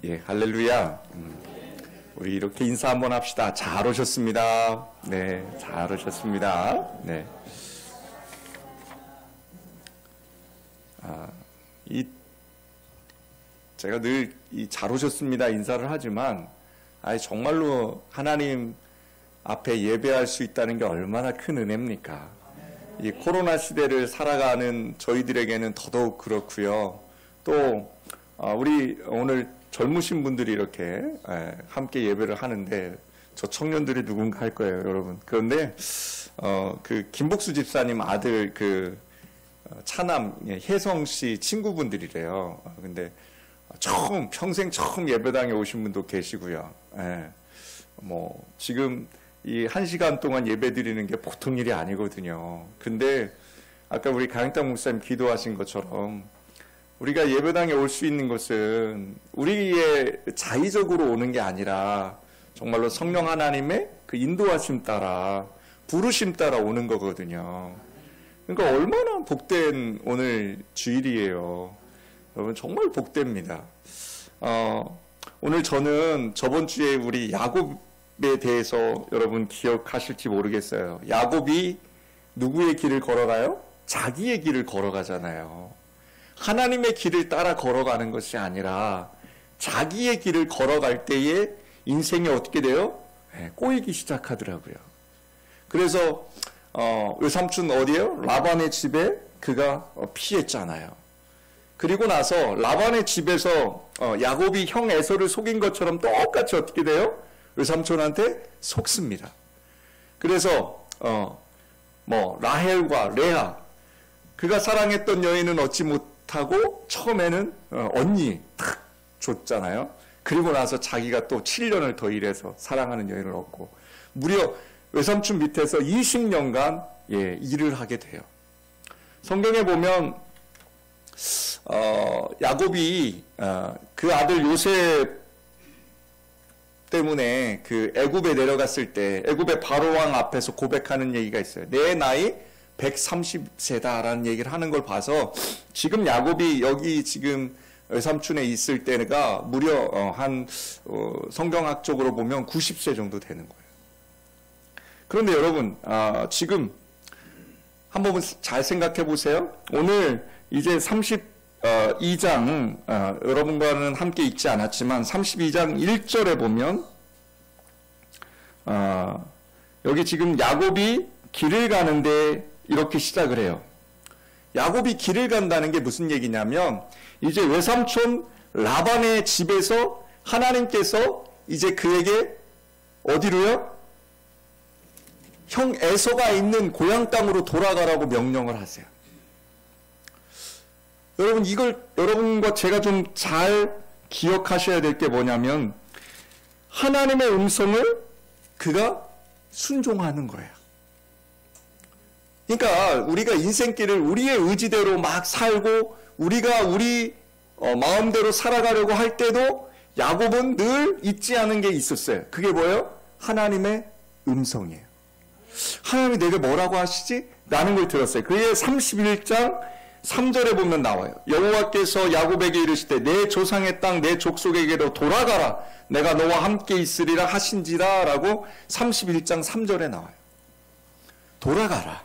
예, 할렐루야. 우리 이렇게 인사 한번 합시다. 잘 오셨습니다. 네, 잘 오셨습니다. 네. 제가 늘 이 잘 오셨습니다 인사를 하지만, 정말로 하나님 앞에 예배할 수 있다는 게 얼마나 큰 은혜입니까? 이 코로나 시대를 살아가는 저희들에게는 더더욱 그렇고요. 또 우리 오늘 젊으신 분들이 이렇게 함께 예배를 하는데, 저 청년들이 누군가 할 거예요, 여러분. 그런데 그 김복수 집사님 아들 그 차남 혜성 씨 친구분들이래요. 근데 평생 처음 예배당에 오신 분도 계시고요. 뭐 지금 이 1시간 동안 예배 드리는 게 보통 일이 아니거든요. 근데 아까 우리 강익당 목사님 기도하신 것처럼 우리가 예배당에 올 수 있는 것은 우리의 자의적으로 오는 게 아니라 정말로 성령 하나님의 그 인도하심 따라, 부르심 따라 오는 거거든요. 그러니까 얼마나 복된 오늘 주일이에요. 여러분 정말 복됩니다. 오늘 저는 저번 주에 우리 야곱에 대해서 여러분 기억하실지 모르겠어요. 야곱이 누구의 길을 걸어가요? 자기의 길을 걸어가잖아요. 하나님의 길을 따라 걸어가는 것이 아니라 자기의 길을 걸어갈 때에 인생이 어떻게 돼요? 꼬이기 시작하더라고요. 그래서 외삼촌 어디에요? 라반의 집에 그가 피했잖아요. 그리고 나서 라반의 집에서 야곱이 형 에서를 속인 것처럼 똑같이 어떻게 돼요? 외삼촌한테 속습니다. 그래서 라헬과 레아, 그가 사랑했던 여인은 얻지 못하고 처음에는 언니 탁 줬잖아요. 그리고 나서 자기가 또 7년을 더 일해서 사랑하는 여인을 얻고, 무려 외삼촌 밑에서 20년간 일을 하게 돼요. 성경에 보면 야곱이 그 아들 요셉 때문에 그 애굽에 내려갔을 때 애굽의 바로왕 앞에서 고백하는 얘기가 있어요. 내 나이 130세다라는 얘기를 하는 걸 봐서 지금 야곱이 여기 지금 외삼촌에 있을 때가 무려 성경학적으로 보면 90세 정도 되는 거예요. 그런데 여러분 지금 한번 잘 생각해 보세요. 오늘 이제 32장 여러분과는 함께 읽지 않았지만 32장 1절에 보면 여기 지금 야곱이 길을 가는데 이렇게 시작을 해요. 야곱이 길을 간다는 게 무슨 얘기냐면, 이제 외삼촌 라반의 집에서 하나님께서 이제 그에게 어디로요? 형 에서가 있는 고향 땅으로 돌아가라고 명령을 하세요. 여러분, 이걸 여러분과 제가 좀 잘 기억하셔야 될 게 뭐냐면, 하나님의 음성을 그가 순종하는 거예요. 그러니까 우리가 인생길을 우리의 의지대로 막 살고 우리가 우리 마음대로 살아가려고 할 때도 야곱은 늘 잊지 않은 게 있었어요. 그게 뭐예요? 하나님의 음성이에요. 하나님이 내게 뭐라고 하시지? 라는 걸 들었어요. 그게 31장 3절에 보면 나와요. 여호와께서 야곱에게 이르시되 내 조상의 땅 내 족속에게로 돌아가라. 내가 너와 함께 있으리라 하신지라 라고 31장 3절에 나와요. 돌아가라.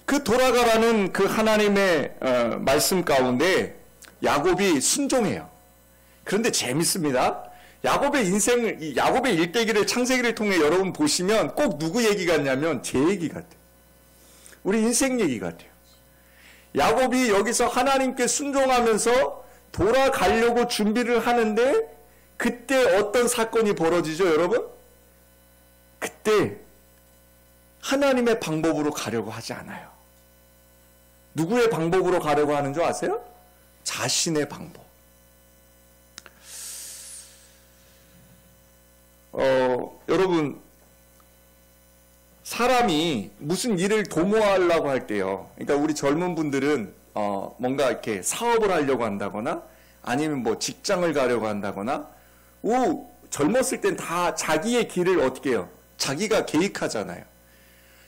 그 돌아가라는 그 하나님의 말씀 가운데 야곱이 순종해요. 그런데 재밌습니다. 야곱의 인생을, 야곱의 일대기를 창세기를 통해 여러분 보시면 꼭 누구 얘기 같냐면 제 얘기 같아요. 우리 인생 얘기 같아요. 야곱이 여기서 하나님께 순종하면서 돌아가려고 준비를 하는데 그때 어떤 사건이 벌어지죠, 여러분? 그때 하나님의 방법으로 가려고 하지 않아요. 누구의 방법으로 가려고 하는 줄 아세요? 자신의 방법. 여러분, 사람이 무슨 일을 도모하려고 할 때요. 그러니까 우리 젊은 분들은 뭔가 이렇게 사업을 하려고 한다거나 아니면 뭐 직장을 가려고 한다거나 젊었을 땐 다 자기의 길을 어떻게 해요? 자기가 계획하잖아요.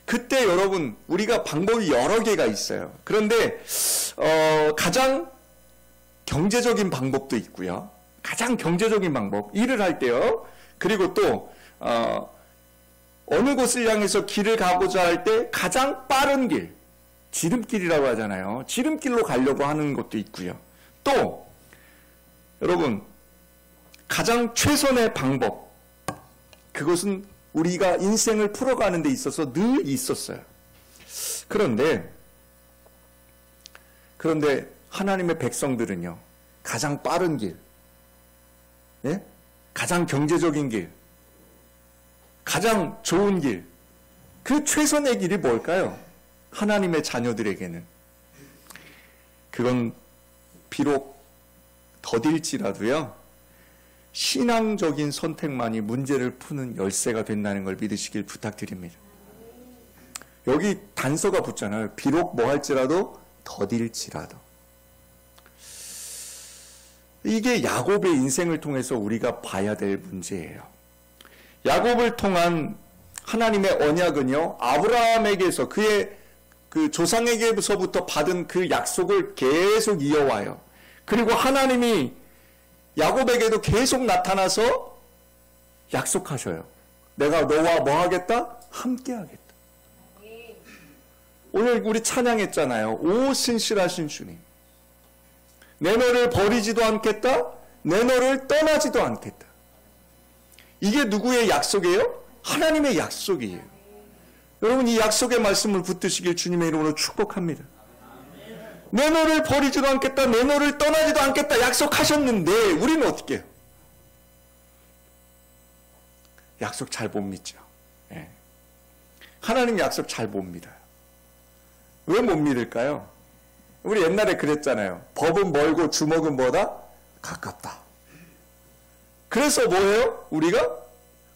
그때 여러분 우리가 방법이 여러 개가 있어요. 그런데 가장 경제적인 방법도 있고요. 가장 경제적인 방법, 일을 할 때요. 그리고 또 어느 곳을 향해서 길을 가고자 할 때 가장 빠른 길, 지름길이라고 하잖아요. 지름길로 가려고 하는 것도 있고요. 또 여러분, 가장 최선의 방법, 그것은 우리가 인생을 풀어가는 데 있어서 늘 있었어요. 그런데 하나님의 백성들은요, 가장 빠른 길, 예? 가장 경제적인 길, 가장 좋은 길, 그 최선의 길이 뭘까요? 하나님의 자녀들에게는 그건 비록 더딜지라도요, 신앙적인 선택만이 문제를 푸는 열쇠가 된다는 걸 믿으시길 부탁드립니다. 여기 단서가 붙잖아요. 비록 뭐 할지라도 더딜지라도. 이게 야곱의 인생을 통해서 우리가 봐야 될 문제예요. 야곱을 통한 하나님의 언약은요, 아브라함에게서 그의 그 조상에게서부터 받은 그 약속을 계속 이어와요. 그리고 하나님이 야곱에게도 계속 나타나서 약속하셔요. 내가 너와 뭐 하겠다? 함께 하겠다. 오늘 우리 찬양했잖아요. 오 신실하신 주님, 내 너를 버리지도 않겠다, 내 너를 떠나지도 않겠다. 이게 누구의 약속이에요? 하나님의 약속이에요. 여러분, 이 약속의 말씀을 붙드시길 주님의 이름으로 축복합니다. 내 너를 버리지도 않겠다, 내 너를 떠나지도 않겠다 약속하셨는데 우리는 어떻게 해요? 약속 잘 못 믿죠. 예. 하나님 약속 잘 못 믿어요. 왜 못 믿을까요? 우리 옛날에 그랬잖아요. 법은 멀고 주먹은 뭐다? 가깝다. 그래서 뭐예요? 우리가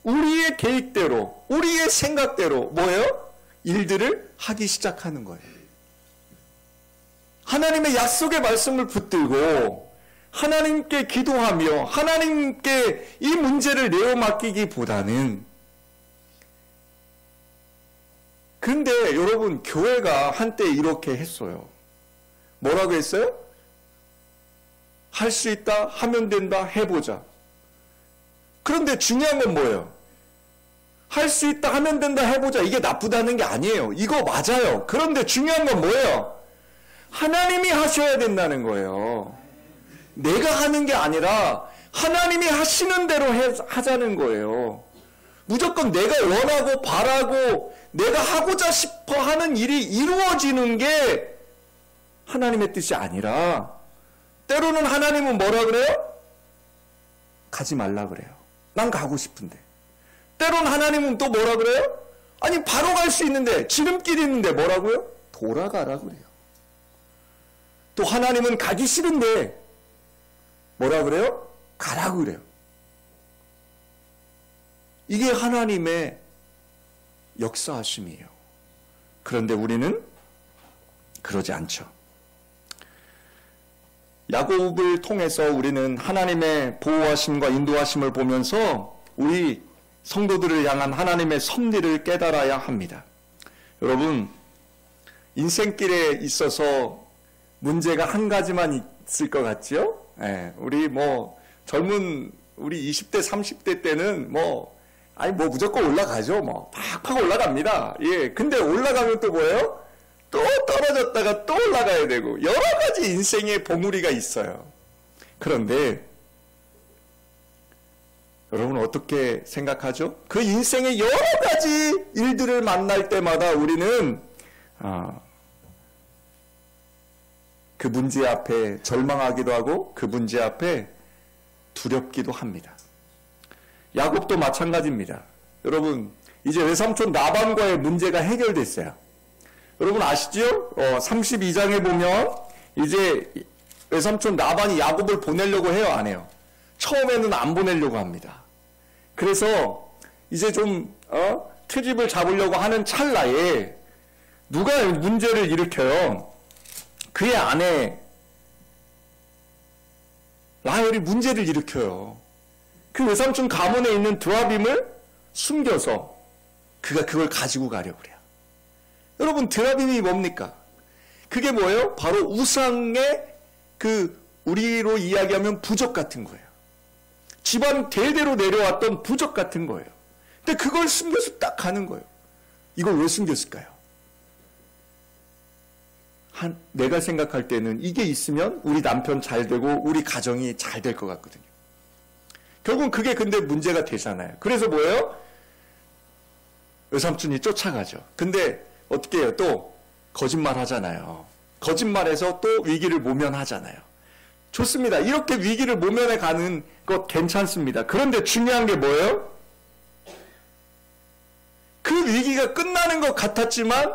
우리의 계획대로, 우리의 생각대로 뭐예요? 일들을 하기 시작하는 거예요. 하나님의 약속의 말씀을 붙들고 하나님께 기도하며 하나님께 이 문제를 내어 맡기기보다는, 근데 여러분, 교회가 한때 이렇게 했어요. 뭐라고 했어요? 할 수 있다, 하면 된다, 해보자. 그런데 중요한 건 뭐예요? 할 수 있다, 하면 된다, 해보자. 이게 나쁘다는 게 아니에요. 이거 맞아요. 그런데 중요한 건 뭐예요? 하나님이 하셔야 된다는 거예요. 내가 하는 게 아니라 하나님이 하시는 대로 하자는 거예요. 무조건 내가 원하고 바라고 내가 하고자 싶어 하는 일이 이루어지는 게 하나님의 뜻이 아니라, 때로는 하나님은 뭐라 그래요? 가지 말라 그래요. 난 가고 싶은데. 때로는 하나님은 또 뭐라 그래요? 아니, 바로 갈 수 있는데, 지름길이 있는데 뭐라고요? 돌아가라 그래요. 또 하나님은 가기 싫은데 뭐라 그래요? 가라 그래요. 이게 하나님의 역사하심이에요. 그런데 우리는 그러지 않죠. 야곱을 통해서 우리는 하나님의 보호하심과 인도하심을 보면서 우리 성도들을 향한 하나님의 섭리를 깨달아야 합니다. 여러분, 인생길에 있어서 문제가 한 가지만 있을 것 같지요? 예, 우리 우리 20대, 30대 때는 무조건 올라가죠. 팍팍 올라갑니다. 예, 근데 올라가면 또 뭐예요? 또 떨어졌다가 또 올라가야 되고, 여러 가지 인생의 봉우리가 있어요. 그런데, 여러분 어떻게 생각하죠? 그 인생의 여러 가지 일들을 만날 때마다 우리는, 그 문제 앞에 절망하기도 하고 그 문제 앞에 두렵기도 합니다. 야곱도 마찬가지입니다. 여러분, 이제 외삼촌 라반과의 문제가 해결됐어요. 여러분 아시죠? 32장에 보면 이제 외삼촌 라반이 야곱을 보내려고 해요, 안 해요? 처음에는 안 보내려고 합니다. 그래서 이제 좀 트집을 잡으려고 하는 찰나에 누가 문제를 일으켜요? 그의 아내 라헬이 문제를 일으켜요. 그 외삼촌 가문에 있는 드라빔을 숨겨서 그가 그걸 가지고 가려고 그래요. 여러분, 드라빔이 뭡니까? 그게 뭐예요? 바로 우상의 그 우리로 이야기하면 부적 같은 거예요. 집안 대대로 내려왔던 부적 같은 거예요. 근데 그걸 숨겨서 딱 가는 거예요. 이걸 왜 숨겼을까요? 내가 생각할 때는 이게 있으면 우리 남편 잘 되고 우리 가정이 잘 될 것 같거든요. 결국은 그게 근데 문제가 되잖아요. 그래서 뭐예요? 외삼촌이 쫓아가죠. 근데 어떻게 해요? 또 거짓말 하잖아요. 거짓말해서 또 위기를 모면하잖아요. 좋습니다. 이렇게 위기를 모면해 가는 것 괜찮습니다. 그런데 중요한 게 뭐예요? 그 위기가 끝나는 것 같았지만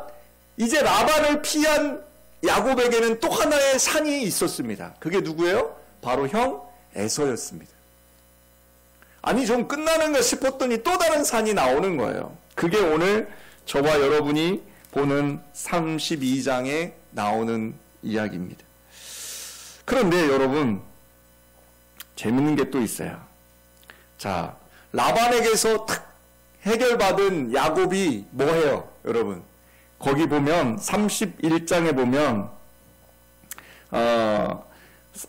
이제 라반을 피한 야곱에게는 또 하나의 산이 있었습니다. 그게 누구예요? 바로 형 에서였습니다. 아니 좀 끝나는가 싶었더니 또 다른 산이 나오는 거예요. 그게 오늘 저와 여러분이 보는 32장에 나오는 이야기입니다. 그런데 여러분 재밌는 게 또 있어요. 자, 라반에게서 탁 해결받은 야곱이 뭐해요? 여러분 거기 보면 31장에 보면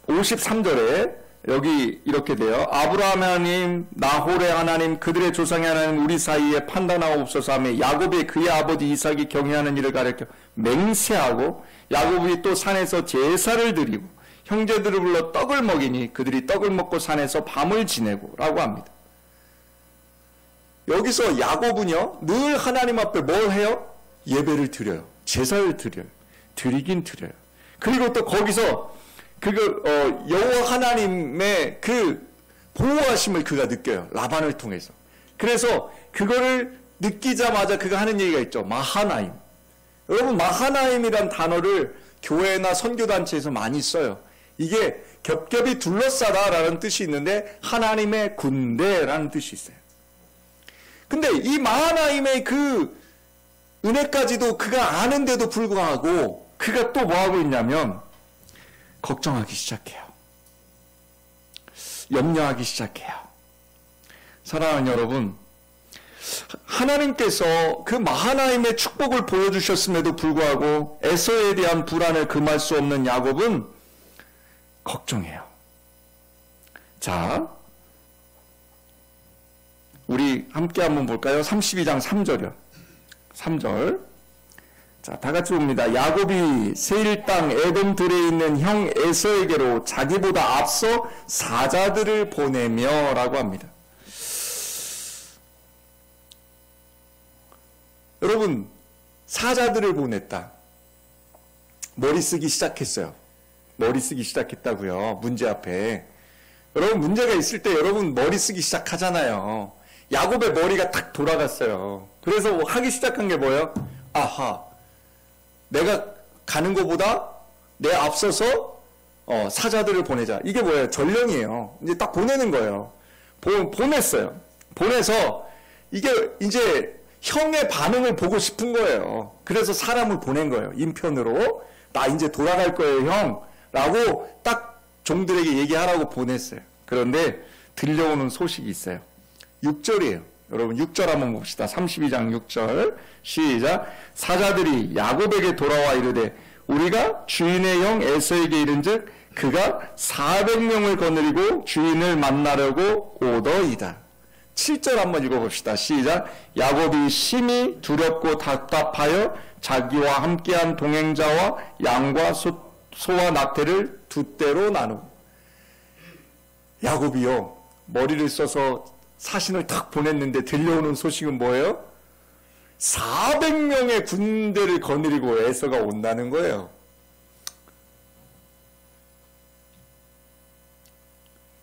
53절에 여기 이렇게 돼요. 아브라함의 하나님, 나홀의 하나님, 그들의 조상의 하나님 우리 사이에 판단하옵소서 하며 야곱이 그의 아버지 이삭이 경외하는 일을 가르쳐 맹세하고 야곱이 또 산에서 제사를 드리고 형제들을 불러 떡을 먹이니 그들이 떡을 먹고 산에서 밤을 지내고 라고 합니다. 여기서 야곱은요 늘 하나님 앞에 뭘 해요? 예배를 드려요. 제사를 드려요. 드리긴 드려요. 그리고 또 거기서 여호와 하나님의 그 보호하심을 그가 느껴요. 라반을 통해서. 그래서 그거를 느끼자마자 그가 하는 얘기가 있죠. 마하나임. 여러분 마하나임이란 단어를 교회나 선교단체에서 많이 써요. 이게 겹겹이 둘러싸다라는 뜻이 있는데 하나님의 군대라는 뜻이 있어요. 근데 이 마하나임의 그 은혜까지도 그가 아는데도 불구하고 그가 또 뭐하고 있냐면 걱정하기 시작해요. 염려하기 시작해요. 사랑하는 여러분, 하나님께서 그 마하나임의 축복을 보여주셨음에도 불구하고 에서에 대한 불안을 금할 수 없는 야곱은 걱정해요. 자, 우리 함께 한번 볼까요? 32장 3절이요. 3절. 자, 다 같이 봅니다. 야곱이 세일 땅 에돔 들에 있는 형 에서에게로 자기보다 앞서 사자들을 보내며 라고 합니다. 여러분, 사자들을 보냈다. 머리 쓰기 시작했어요. 머리 쓰기 시작했다고요. 문제 앞에. 여러분, 문제가 있을 때 여러분 머리 쓰기 시작하잖아요. 야곱의 머리가 탁 돌아갔어요. 그래서 하기 시작한 게 뭐예요? 아하, 내가 가는 것보다 내 앞서서 사자들을 보내자. 이게 뭐예요? 전령이에요. 이제 딱 보내는 거예요. 보냈어요. 보내서 이게 이제 형의 반응을 보고 싶은 거예요. 그래서 사람을 보낸 거예요. 인편으로. 나 이제 돌아갈 거예요, 형. 라고 딱 종들에게 얘기하라고 보냈어요. 그런데 들려오는 소식이 있어요. 6절이에요. 여러분 6절 한번 봅시다. 32장 6절 시작. 사자들이 야곱에게 돌아와 이르되 우리가 주인의 형 에서에게 이른즉 그가 400명을 거느리고 주인을 만나려고 오더이다. 7절 한번 읽어봅시다. 시작. 야곱이 심히 두렵고 답답하여 자기와 함께한 동행자와 양과 소와 낙태를 두 떼로 나누고. 야곱이요 머리를 써서 사신을 탁 보냈는데 들려오는 소식은 뭐예요? 400명의 군대를 거느리고 에서가 온다는 거예요.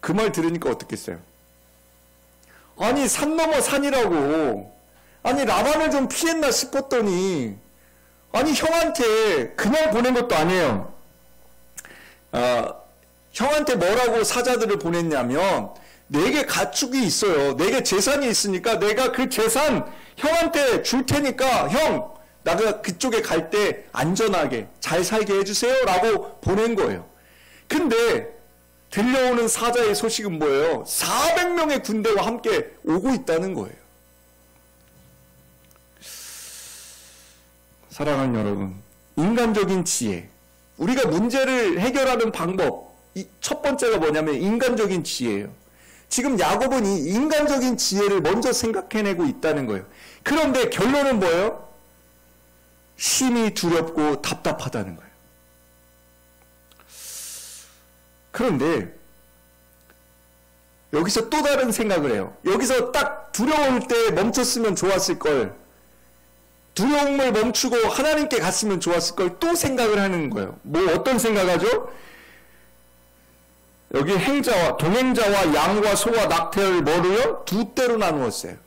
그 말 들으니까 어떻겠어요? 아니 산 넘어 산이라고. 아니 라반을 좀 피했나 싶었더니 아니 형한테 그냥 보낸 것도 아니에요. 형한테 뭐라고 사자들을 보냈냐면 내게 가축이 있어요. 내게 재산이 있으니까 내가 그 재산 형한테 줄 테니까 형 나가 그쪽에 갈 때 안전하게 잘 살게 해주세요 라고 보낸 거예요. 근데 들려오는 사자의 소식은 뭐예요? 400명의 군대와 함께 오고 있다는 거예요. 사랑하는 여러분, 인간적인 지혜, 우리가 문제를 해결하는 방법, 첫 번째가 뭐냐면 인간적인 지혜예요. 지금 야곱은 이 인간적인 지혜를 먼저 생각해내고 있다는 거예요. 그런데 결론은 뭐예요? 심히 두렵고 답답하다는 거예요. 그런데 여기서 또 다른 생각을 해요. 여기서 딱 두려울 때 멈췄으면 좋았을 걸, 두려움을 멈추고 하나님께 갔으면 좋았을 걸 또 생각을 하는 거예요. 뭐 어떤 생각하죠? 여기 행자와 동행자와 양과 소와 낙태를 뭐로요? 두 때로 나누었어요.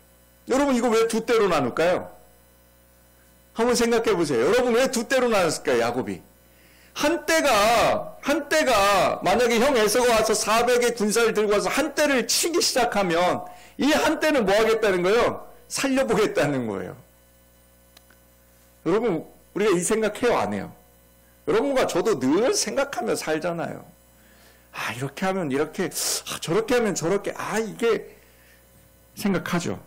여러분 이거 왜 두 때로 나눌까요? 한번 생각해 보세요. 여러분 왜 두 때로 나눴을까요? 야곱이 한때가 만약에 형 에서가 와서 400의 군사를 들고 와서 한때를 치기 시작하면 이 한때는 뭐 하겠다는 거예요? 살려보겠다는 거예요. 여러분 우리가 이 생각해요, 안 해요? 여러분과 저도 늘 생각하며 살잖아요. 아 이렇게 하면 이렇게, 저렇게 하면 저렇게, 이게 생각하죠.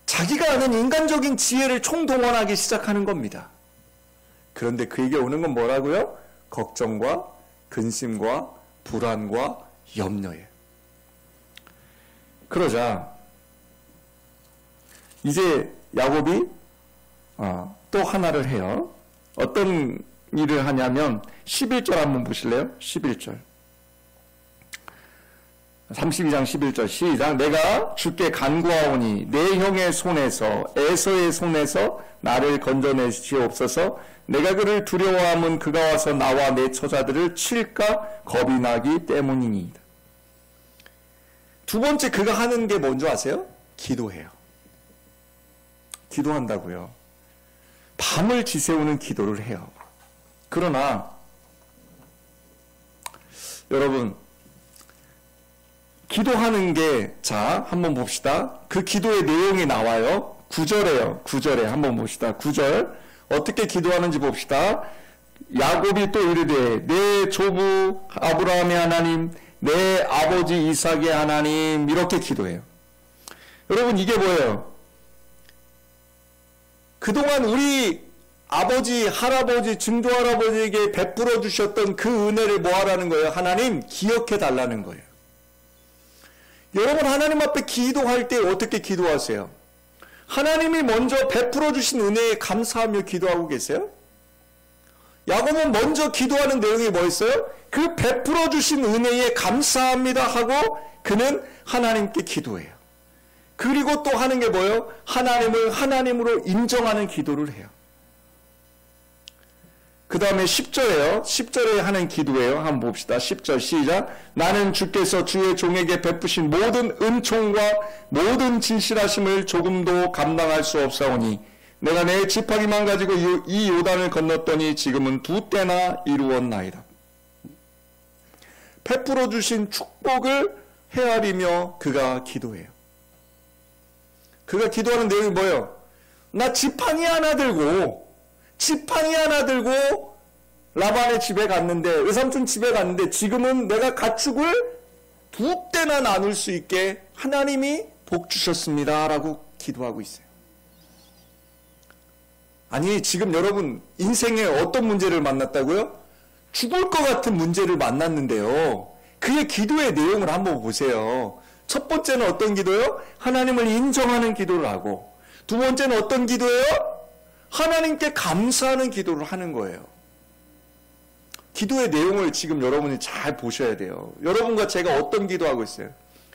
자기가 아는 인간적인 지혜를 총동원하기 시작하는 겁니다. 그런데 그에게 오는 건 뭐라고요? 걱정과 근심과 불안과 염려예요. 그러자 이제 야곱이 또 하나를 해요. 어떤 일을 하냐면 11절 한번 보실래요? 11절 32장 11절 시작. 내가 주께 간구하오니 내 형의 손에서 에서의 손에서 나를 건져내시옵소서. 내가 그를 두려워함은 그가 와서 나와 내 처자들을 칠까 겁이 나기 때문이니이다. 두 번째 그가 하는 게 뭔지 아세요? 기도해요. 기도한다고요. 밤을 지새우는 기도를 해요. 그러나 여러분 기도하는 게, 자, 한번 봅시다. 그 기도의 내용이 나와요. 9절에요. 9절에 한번 봅시다. 9절. 어떻게 기도하는지 봅시다. 야곱이 또 이르되 내 조부 아브라함의 하나님, 내 아버지 이삭의 하나님, 이렇게 기도해요. 여러분 이게 뭐예요? 그동안 우리 아버지, 할아버지, 증조할아버지에게 베풀어 주셨던 그 은혜를 뭐 하라는 거예요? 하나님 기억해 달라는 거예요. 여러분 하나님 앞에 기도할 때 어떻게 기도하세요? 하나님이 먼저 베풀어 주신 은혜에 감사하며 기도하고 계세요? 야곱은 먼저 기도하는 내용이 뭐였어요? 그 베풀어 주신 은혜에 감사합니다 하고 그는 하나님께 기도해요. 그리고 또 하는 게 뭐예요? 하나님을 하나님으로 인정하는 기도를 해요. 그 다음에 10절에요. 10절에 하는 기도예요. 한번 봅시다. 10절 시작. 나는 주께서 주의 종에게 베푸신 모든 은총과 모든 진실하심을 조금도 감당할 수 없사오니 내가 내 지팡이만 가지고 이 요단을 건넜더니 지금은 두 때나 이루었나이다. 베풀어 주신 축복을 헤아리며 그가 기도해요. 그가 기도하는 내용이 뭐예요? 나 지팡이 하나 들고 라반의 집에 갔는데, 외삼촌 집에 갔는데 지금은 내가 가축을 두 때나 나눌 수 있게 하나님이 복 주셨습니다 라고 기도하고 있어요. 아니 지금 여러분 인생에 어떤 문제를 만났다고요? 죽을 것 같은 문제를 만났는데요, 그의 기도의 내용을 한번 보세요. 첫 번째는 어떤 기도요? 하나님을 인정하는 기도를 하고, 두 번째는 어떤 기도예요? 하나님께 감사하는 기도를 하는 거예요. 기도의 내용을 지금 여러분이 잘 보셔야 돼요. 여러분과 제가 어떤 기도하고 있어요?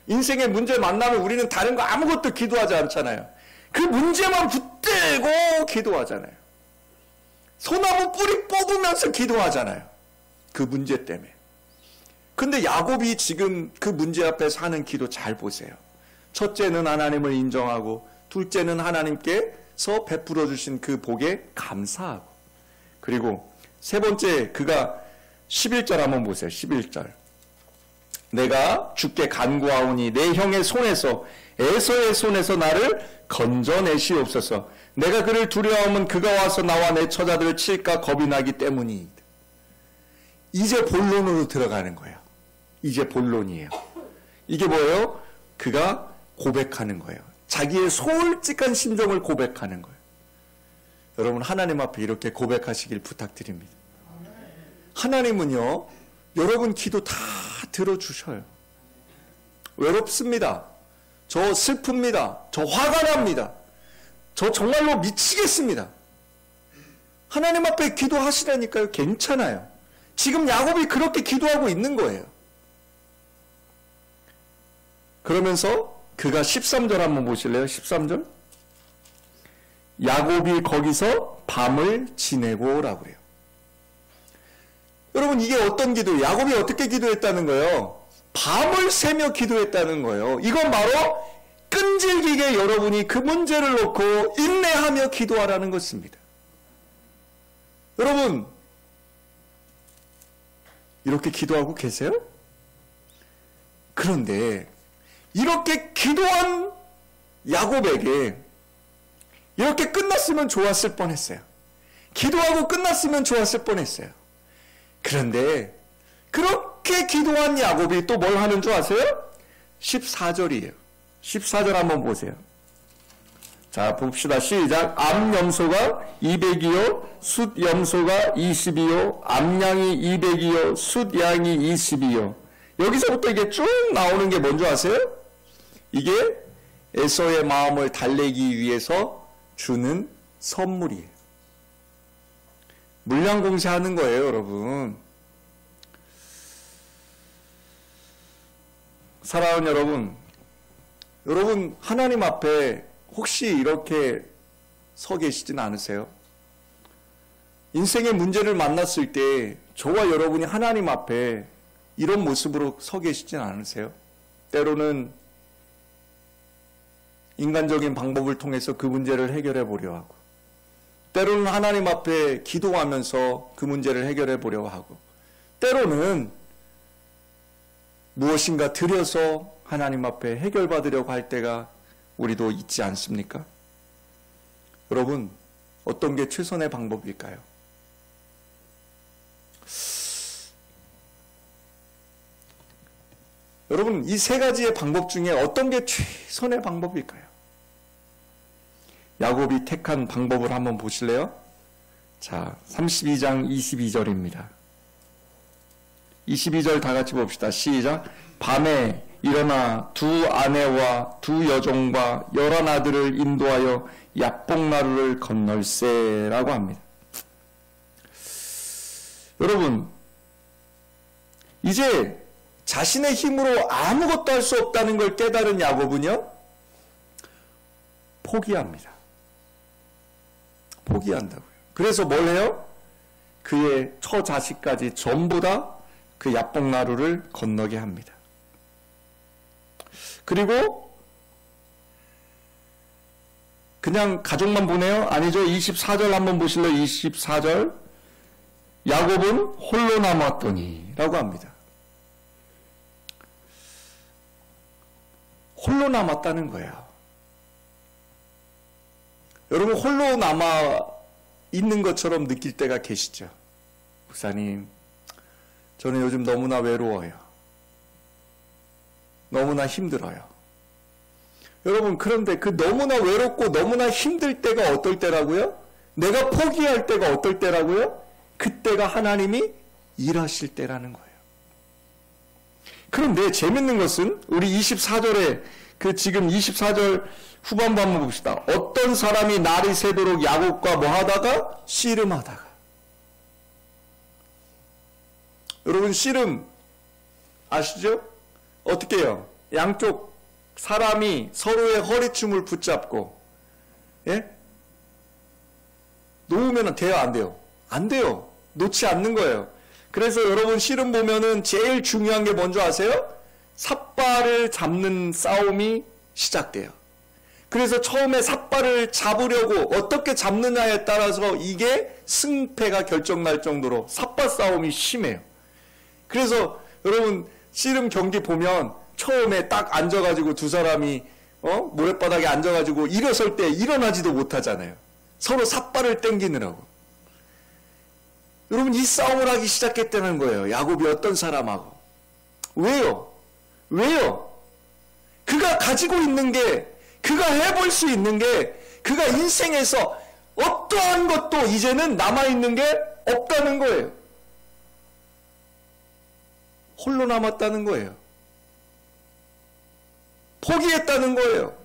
인생의 문제 만나면 우리는 다른 거 아무것도 기도하지 않잖아요. 그 문제만 붙들고 기도하잖아요. 소나무 뿌리 뽑으면서 기도하잖아요. 그 문제 때문에. 근데 야곱이 지금 그 문제 앞에서 하는 기도 잘 보세요. 첫째는 하나님을 인정하고, 둘째는 하나님께서 베풀어 주신 그 복에 감사하고, 그리고 세 번째 그가 11절 한번 보세요. 11절. 내가 주께 간구하오니 내 형의 손에서, 에서의 손에서 나를 건져내시옵소서. 내가 그를 두려워하면 그가 와서 나와 내 처자들을 칠까 겁이 나기 때문이다. 이제 본론으로 들어가는 거예요. 이제 본론이에요. 이게 뭐예요? 그가 고백하는 거예요. 자기의 솔직한 심정을 고백하는 거예요. 여러분 하나님 앞에 이렇게 고백하시길 부탁드립니다. 하나님은요, 여러분 기도 다 들어주셔요. 외롭습니다. 저 슬픕니다. 저 화가 납니다. 저 정말로 미치겠습니다. 하나님 앞에 기도하시라니까요. 괜찮아요. 지금 야곱이 그렇게 기도하고 있는 거예요. 그러면서 그가 13절 한번 보실래요? 13절. 야곱이 거기서 밤을 지내고 라고 해요. 여러분, 이게 어떤 기도예요? 야곱이 어떻게 기도했다는 거예요? 밤을 새며 기도했다는 거예요. 이건 바로 끈질기게 여러분이 그 문제를 놓고 인내하며 기도하라는 것입니다. 여러분, 이렇게 기도하고 계세요? 그런데 이렇게 기도한 야곱에게 이렇게 끝났으면 좋았을 뻔했어요. 기도하고 끝났으면 좋았을 뻔했어요. 그런데 그렇게 기도한 야곱이 또 뭘 하는 줄 아세요? 14절이에요. 14절 한번 보세요. 자, 봅시다. 시작. 암염소가 200이요, 숫염소가 20이요, 암양이 200이요, 숫양이 20이요. 여기서부터 이게 쭉 나오는 게 뭔지 아세요? 이게 에서의 마음을 달래기 위해서 주는 선물이에요. 물량공세하는 거예요, 여러분. 사랑하는 여러분 하나님 앞에 혹시 이렇게 서 계시진 않으세요? 인생의 문제를 만났을 때 저와 여러분이 하나님 앞에 이런 모습으로 서 계시진 않으세요? 때로는 인간적인 방법을 통해서 그 문제를 해결해 보려 하고, 때로는 하나님 앞에 기도하면서 그 문제를 해결해 보려 하고, 때로는 무엇인가 드려서 하나님 앞에 해결받으려고 할 때가 우리도 있지 않습니까? 여러분, 어떤 게 최선의 방법일까요? 여러분, 이 세 가지의 방법 중에 어떤 게 최선의 방법일까요? 야곱이 택한 방법을 한번 보실래요? 자, 32장 22절입니다. 22절 다 같이 봅시다. 시작. 밤에 일어나 두 아내와 두 여종과 11아들을 인도하여 야복나루를 건널세라고 합니다. 여러분, 이제 자신의 힘으로 아무것도 할 수 없다는 걸 깨달은 야곱은요, 포기합니다. 포기한다고요. 그래서 뭘 해요? 그의 처자식까지 전부 다 그 야복나루를 건너게 합니다. 그리고 그냥 가족만 보내요? 아니죠. 24절 한번 보실래요? 24절. 야곱은 홀로 남았더니 라고 합니다. 홀로 남았다는 거예요. 여러분, 홀로 남아 있는 것처럼 느낄 때가 계시죠? 목사님, 저는 요즘 너무나 외로워요. 너무나 힘들어요. 여러분, 그런데 그 너무나 외롭고 너무나 힘들 때가 어떨 때라고요? 내가 포기할 때가 어떨 때라고요? 그때가 하나님이 일하실 때라는 거예요. 그런데 재밌는 것은 우리 24절에 지금 24절 후반부 한번 봅시다. 어떤 사람이 날이 새도록 야곱과 뭐 하다가? 씨름하다가. 여러분, 씨름 아시죠? 어떻게 해요? 양쪽 사람이 서로의 허리춤을 붙잡고, 예? 놓으면 돼요, 안 돼요? 안 돼요. 놓지 않는 거예요. 그래서 여러분, 씨름 보면은 제일 중요한 게 뭔지 아세요? 삿발을 잡는 싸움이 시작돼요. 그래서 처음에 삿발을 잡으려고 어떻게 잡느냐에 따라서 이게 승패가 결정날 정도로 삿발 싸움이 심해요. 그래서 여러분, 씨름 경기 보면 처음에 딱 앉아가지고 두 사람이 모래바닥에 앉아가지고 일어설 때 일어나지도 못하잖아요. 서로 삿발을 땡기느라고. 여러분, 이 싸움을 하기 시작했다는 거예요. 야곱이 어떤 사람하고. 왜요? 그가 가지고 있는 게, 그가 해볼 수 있는 게, 그가 인생에서 어떠한 것도 이제는 남아있는 게 없다는 거예요. 홀로 남았다는 거예요. 포기했다는 거예요.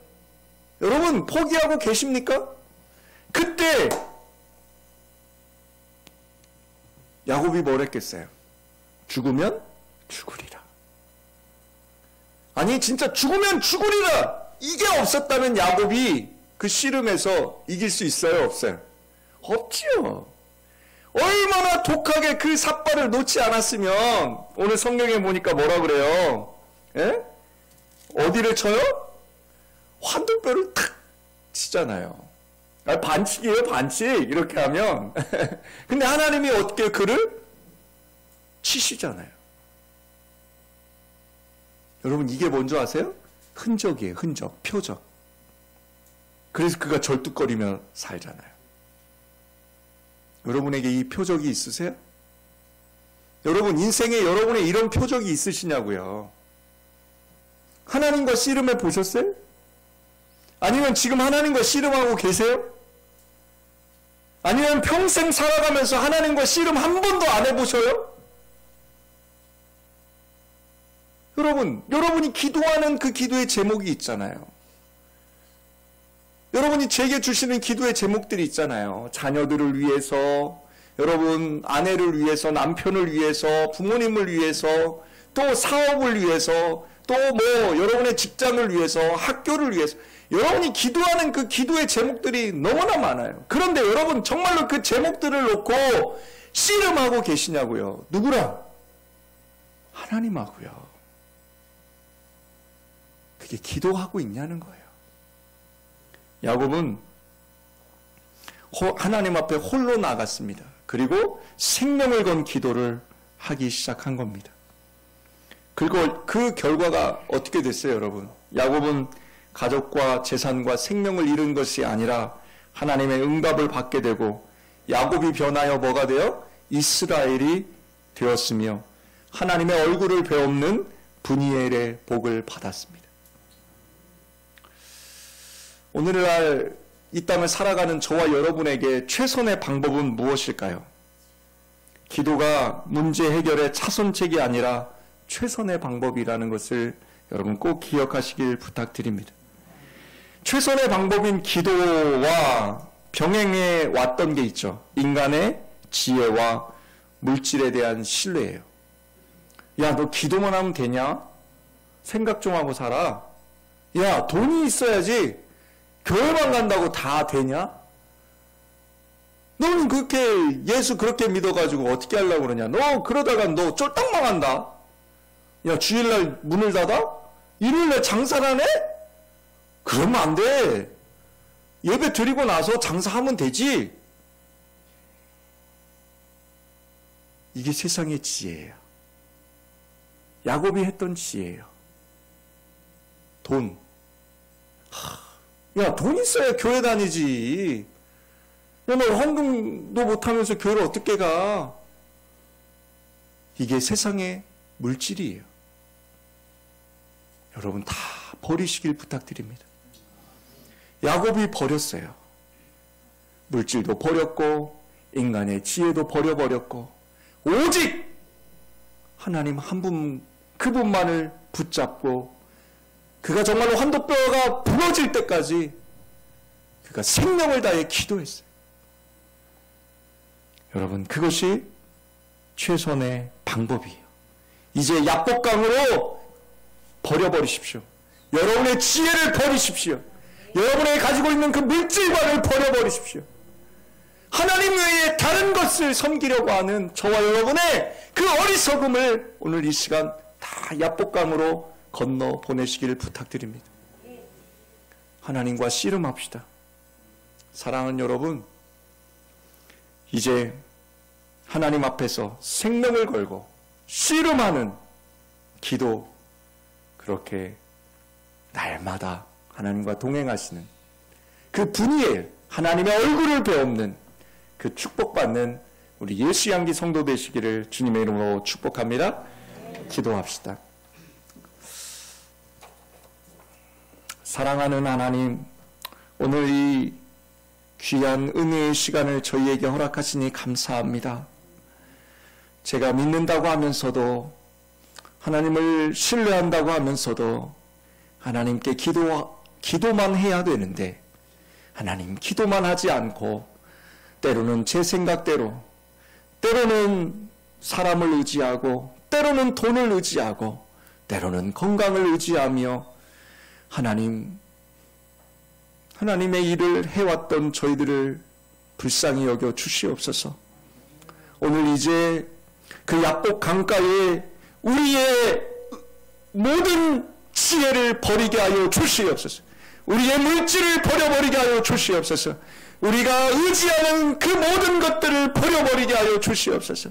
여러분, 포기하고 계십니까? 그때 야곱이 뭘 했겠어요? 죽으면 죽으리라. 아니, 진짜 죽으면 죽으리라! 이게 없었다면 야곱이 그 씨름에서 이길 수 있어요? 없어요? 없지요. 얼마나 독하게 그 삿발을 놓지 않았으면, 오늘 성경에 보니까 뭐라 그래요? 예? 어디를 쳐요? 환도뼈를 탁 치잖아요. 반칙이에요, 반칙. 이렇게 하면. 근데 하나님이 어떻게 그를 치시잖아요. 여러분, 이게 뭔지 아세요? 흔적이에요, 흔적, 표적. 그래서 그가 절뚝거리며 살잖아요. 여러분에게 이 표적이 있으세요? 여러분, 인생에 여러분의 이런 표적이 있으시냐고요? 하나님과 씨름해 보셨어요? 아니면 지금 하나님과 씨름하고 계세요? 아니면 평생 살아가면서 하나님과 씨름 한 번도 안 해보셔요? 여러분이 기도하는 그 기도의 제목이 있잖아요. 여러분이 제게 주시는 기도의 제목들이 있잖아요. 자녀들을 위해서, 여러분 아내를 위해서, 남편을 위해서, 부모님을 위해서, 또 사업을 위해서, 또 여러분의 직장을 위해서, 학교를 위해서, 여러분이 기도하는 그 기도의 제목들이 너무나 많아요. 그런데 여러분 정말로 그 제목들을 놓고 씨름하고 계시냐고요? 누구랑? 하나님하고요. 그게 기도하고 있냐는 거예요. 야곱은 하나님 앞에 홀로 나갔습니다. 그리고 생명을 건 기도를 하기 시작한 겁니다. 그리고 그 결과가 어떻게 됐어요, 여러분? 야곱은 가족과 재산과 생명을 잃은 것이 아니라 하나님의 응답을 받게 되고 야곱이 변하여 뭐가 되어? 이스라엘이 되었으며 하나님의 얼굴을 베없는 분이엘의 복을 받았습니다. 오늘날 이 땅을 살아가는 저와 여러분에게 최선의 방법은 무엇일까요? 기도가 문제 해결의 차선책이 아니라 최선의 방법이라는 것을 여러분 꼭 기억하시길 부탁드립니다. 최선의 방법인 기도와 병행해 왔던 게 있죠. 인간의 지혜와 물질에 대한 신뢰예요. 야, 너 기도만 하면 되냐? 생각 좀 하고 살아. 야, 돈이 있어야지 교회만 간다고 다 되냐? 너는 그렇게 예수 그렇게 믿어가지고 어떻게 하려고 그러냐? 너 그러다가 너 쫄딱 망한다. 야, 주일날 문을 닫아? 일요일날 장사를 안 해? 그러면 안 돼. 예배 드리고 나서 장사하면 되지. 이게 세상의 지혜예요. 야곱이 했던 지혜예요. 돈. 야, 돈 있어야 교회 다니지. 야, 너 헌금도 못하면서 교회를 어떻게 가? 이게 세상의 물질이에요. 여러분 다 버리시길 부탁드립니다. 야곱이 버렸어요. 물질도 버렸고 인간의 지혜도 버려버렸고 오직 하나님 한 분, 그분만을 붙잡고 그가 정말로 환도뼈가 부러질 때까지 그가 생명을 다해 기도했어요. 여러분, 그것이 최선의 방법이에요. 이제 야복강으로 버려버리십시오. 여러분의 지혜를 버리십시오. 여러분이 가지고 있는 그 물질관을 버려버리십시오. 하나님 외에 다른 것을 섬기려고 하는 저와 여러분의 그 어리석음을 오늘 이 시간 다 야복강으로 건너 보내시기를 부탁드립니다. 하나님과 씨름합시다. 사랑하는 여러분, 이제 하나님 앞에서 생명을 걸고 씨름하는 기도, 그렇게 날마다 하나님과 동행하시는 그 분이엘, 하나님의 얼굴을 베없는 그 축복받는 우리 예수 향기 성도 되시기를 주님의 이름으로 축복합니다. 기도합시다. 사랑하는 하나님, 오늘 이 귀한 은혜의 시간을 저희에게 허락하시니 감사합니다. 제가 믿는다고 하면서도 하나님을 신뢰한다고 하면서도 하나님께 기도만 해야 되는데 하나님 기도만 하지 않고 때로는 제 생각대로, 때로는 사람을 의지하고, 때로는 돈을 의지하고, 때로는 건강을 의지하며 하나님의 일을 해왔던 저희들을 불쌍히 여겨 주시옵소서. 오늘 이제 그 약복 강가에 우리의 모든 지혜를 버리게 하여 주시옵소서. 우리의 물질을 버려버리게 하여 주시옵소서. 우리가 의지하는 그 모든 것들을 버려버리게 하여 주시옵소서.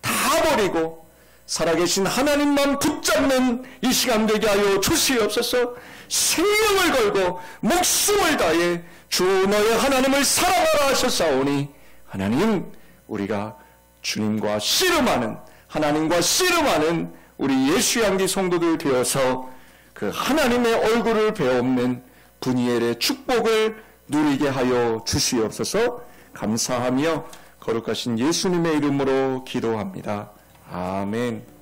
다 버리고 살아계신 하나님만 붙잡는 이 시간 되게 하여 주시옵소서. 생명을 걸고 목숨을 다해 주 너의 하나님을 사랑하라 하셨사오니 하나님, 우리가 주님과 씨름하는, 하나님과 씨름하는 우리 예수 향기 성도들 되어서 그 하나님의 얼굴을 베없는 분이엘의 축복을 누리게 하여 주시옵소서. 감사하며 거룩하신 예수님의 이름으로 기도합니다. 아멘.